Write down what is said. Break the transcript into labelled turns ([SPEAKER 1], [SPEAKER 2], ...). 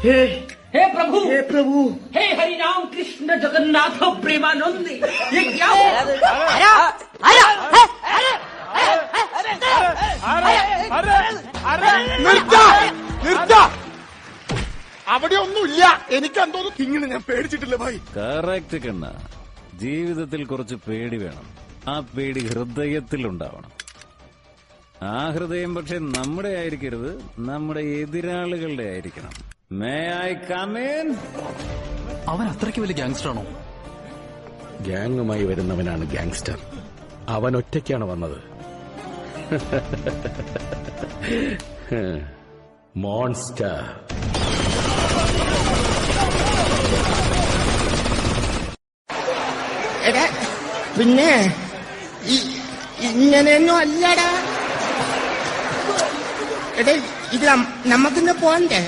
[SPEAKER 1] हे प्रभु, हे प्रभु, हे हरि राम कृष्ण जगन्नाथ प्रेमानंद, ये क्या हो?
[SPEAKER 2] അവിടെ ഒന്നുമില്ല. എനിക്കെന്തോ തിങ്ങിന്, ഞാൻ പേടിച്ചിട്ടില്ല ഭായി.
[SPEAKER 3] കറക്റ്റ് കണ്ണ. ജീവിതത്തിൽ കുറച്ച് പേടി വേണം. ആ പേടി ഹൃദയത്തിൽ ഉണ്ടാവണം. ആ ഹൃദയം പക്ഷെ നമ്മുടെ ആയിരിക്കരുത്, നമ്മുടെ എതിരാളികളുടെ ആയിരിക്കണം. May I come in?
[SPEAKER 4] അവൻ അത്രയ്ക്ക് വലിയ ഗാങ്സ്റ്റർ ആണോ?
[SPEAKER 2] ഗ്യാങ്ങുമായി വരുന്നവനാണ് ഗാങ്സ്റ്റർ. അവൻ ഒറ്റയ്ക്കാണ് വന്നത്. മോൺസ്റ്റർ.
[SPEAKER 5] എടാ പിന്നെ ഇങ്ങനെയൊന്നും അല്ലടാ. എടാ ഇത് നമുക്കിന്ന് പോണ്ടേ?